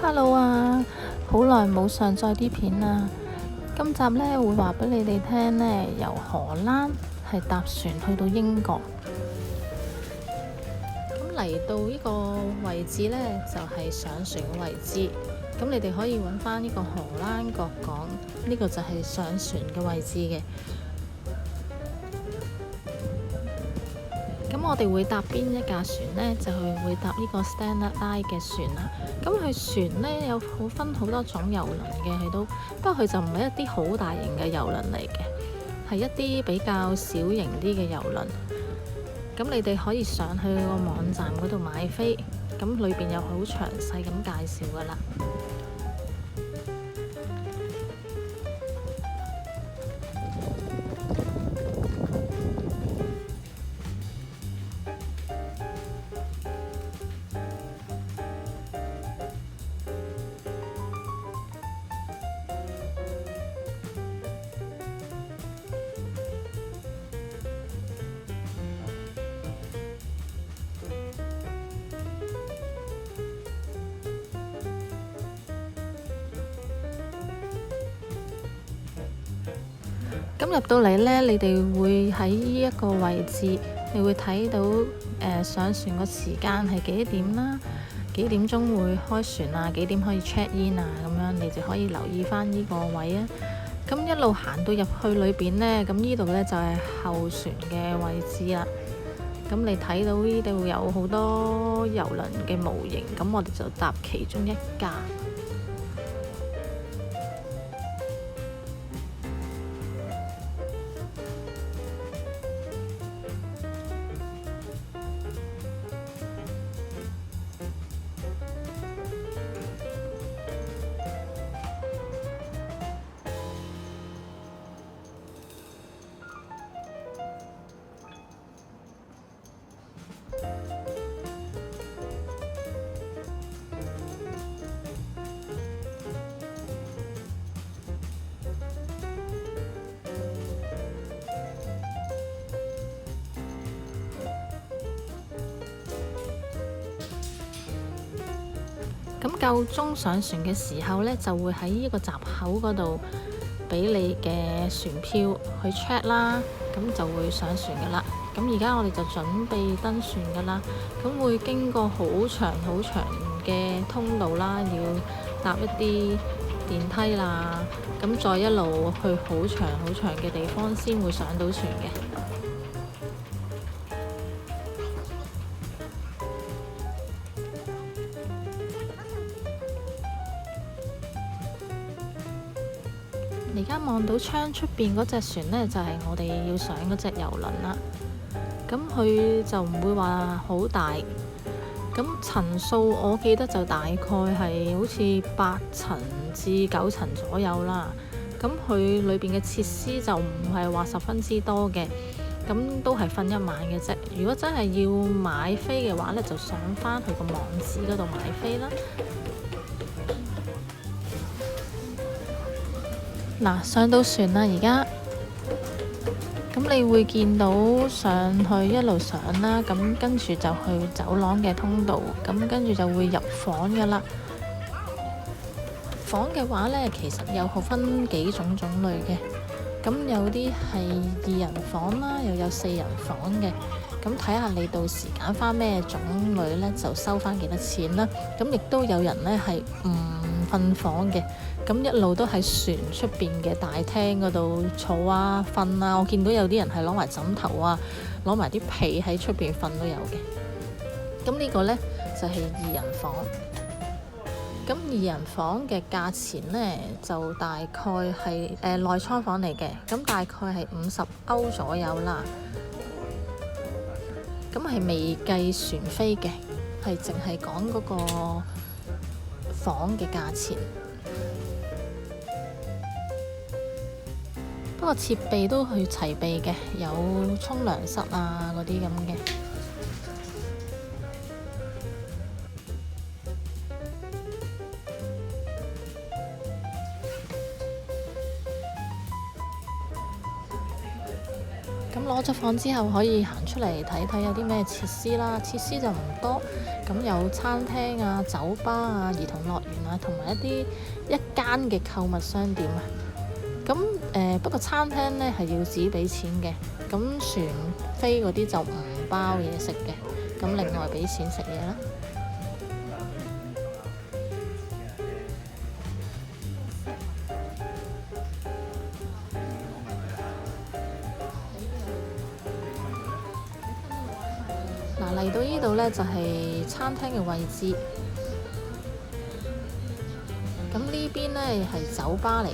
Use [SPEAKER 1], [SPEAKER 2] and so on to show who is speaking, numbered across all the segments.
[SPEAKER 1] Hello 啊，好耐冇上載啲片啦。今集呢會話俾你哋聽呢，由荷蘭係搭船去到英國。咁嚟到呢個位置呢，就係上船嘅位置。咁你哋可以揾翻呢個荷蘭角港，呢個就係上船嘅位置嘅。咁我哋會搭邊一架船呢？就會搭呢個 Stena Line 嘅船啦。咁佢船呢，有分好多種郵輪嘅，佢都不過佢就唔係一啲好大型嘅郵輪嚟嘅，係一啲比較小型啲嘅郵輪。咁你哋可以上去個網站嗰度買飛，咁裏邊有好詳細咁介紹噶啦。咁入到嚟呢，你哋會喺呢一個位置，你會睇到上船個時間係幾點啦，幾點鐘會開船啊，幾點可以 check in 啊，咁樣你就可以留意翻呢個位啊。咁一路行到入去裏邊呢，咁呢度呢就係後船嘅位置啦。咁你睇到呢度有好多郵輪嘅模型，咁我哋就搭其中一架。咁夠鐘上船嘅時候呢，就會喺呢個閘口嗰度俾你嘅船票去 check 啦，咁就會上船噶啦。咁而家我哋就準備登船噶啦，咁會經過好長好長嘅通道啦，要搭一啲電梯啦，咁再一路去好長好長嘅地方先會上到船嘅。而家望到窗出邊嗰隻船呢，就係我哋要上嗰隻郵輪啦。咁佢就唔會話好大，咁層數我記得就大概係好似8層至9層左右啦。咁佢裏邊嘅設施就唔係話十分之多嘅，咁都係瞓一晚嘅啫。如果真係要買飛嘅話呢，就上返去個網址嗰度買飛啦。嗱，上到船啦，而家咁你會見到上去一路上啦，咁跟住就去走廊嘅通道，咁跟住就會入房㗎啦。房嘅話呢，其實有分幾種種類嘅，咁有啲係2人房啦，又有4人房嘅。咁睇下你到時揀翻咩種類呢，就收翻幾多錢啦。咁亦都有人呢係唔瞓房嘅，咁一路都喺船出邊嘅大廳嗰度坐啊瞓啊。我見到有啲人係攞埋枕頭啊，攞埋啲被喺出邊瞓都有嘅。咁呢個呢，就係2人房。咁2人房嘅價錢呢，就大概係內艙房嚟嘅，咁大概係50歐左右啦。咁係未計船飛嘅，係淨係講嗰個房嘅價錢。不過設備都去齊備嘅，有沖涼室啊嗰啲咁嘅。咁攞咗房之後，可以行出嚟睇睇有啲咩設施啦。設施就唔多，咁有餐廳啊、酒吧啊、兒童樂園啊，同埋一間嘅購物商店啊。咁不過餐廳呢係要自己俾錢嘅，咁船飛嗰啲就唔包嘢食嘅，咁另外俾錢食嘢啦。嚟到呢度呢，就係餐廳嘅位置，咁呢邊呢係酒吧嚟嘅。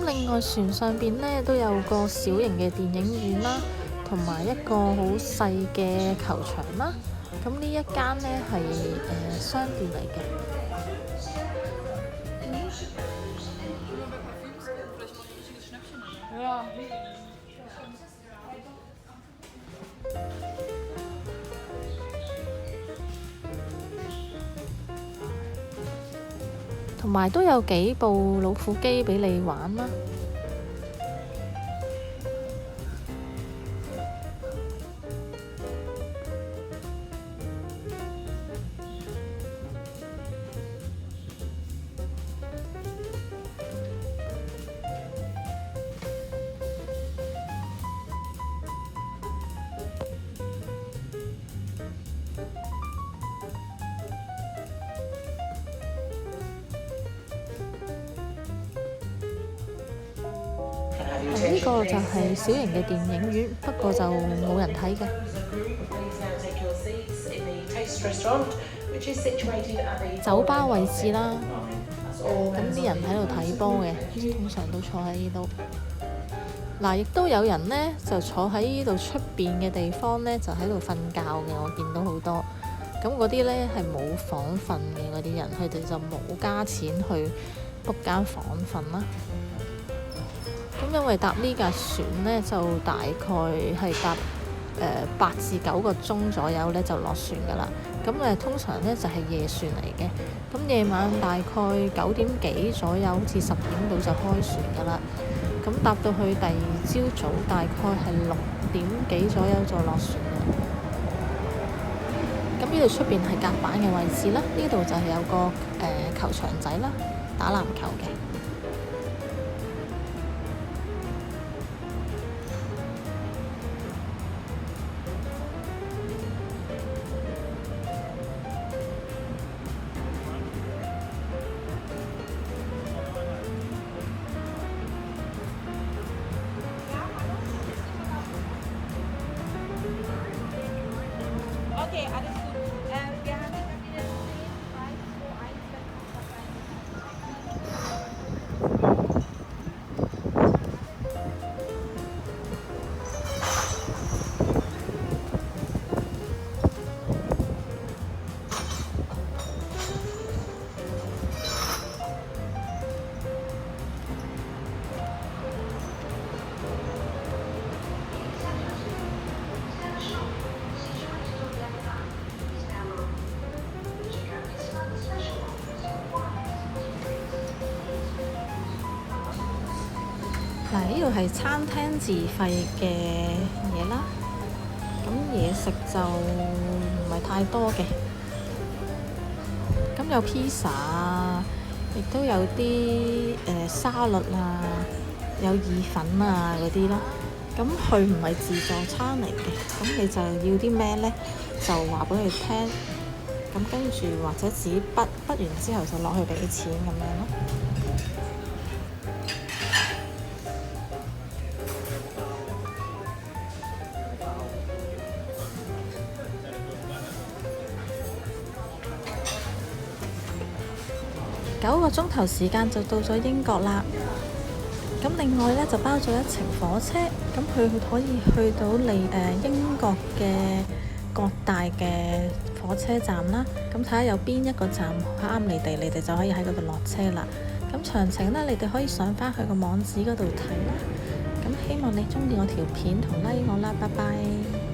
[SPEAKER 1] 另外船上邊呢都有個小型嘅電影院啦，同埋一個好細嘅球場啦。咁呢一間呢係商店嚟嘅。同埋都有幾部老虎機俾你玩啦。呢個就係小型嘅電影院，不過就冇人睇嘅。酒吧位置啦，咁啲人喺度睇波嘅，通常都坐喺呢度。嗱，亦都有人呢，就坐喺呢度出邊嘅地方呢，就喺度瞓覺嘅，我見到好多。咁嗰啲呢係冇房瞓嘅嗰啲人，佢哋就冇加錢去 book 間房瞓啦。咁因為搭呢架船呢，就大概係搭8至9個鐘左右呢，就落船㗎啦。咁通常呢，就係夜船嚟嘅。咁夜晚大概9點幾左右，好似10點到就開船㗎啦。咁搭到去第二朝早，大概係6點幾左右就落船啦。咁呢度出邊係甲板嘅位置啦，呢度就係有個球場仔啦，打籃球嘅。呢度係餐廳自費嘅嘢啦，咁嘢食就唔係太多嘅，咁有披薩啊，亦都有啲沙律啊，有意粉啊嗰啲啦。咁佢唔係自助餐嚟嘅，咁你就要啲咩呢？就話俾佢聽，咁跟住或者自己筆完之後就落去俾錢咁樣咯。9個鐘頭時間就到咗英國啦。咁另外呢，就包咗一程火車，咁佢可以去到你英國嘅各大嘅火車站啦。咁睇下有邊一個站啱你哋，你哋就可以喺嗰度落車啦。咁詳情呢，你哋可以上返去個網址嗰度睇啦。咁希望你鍾意我條片同 like 我啦，拜拜。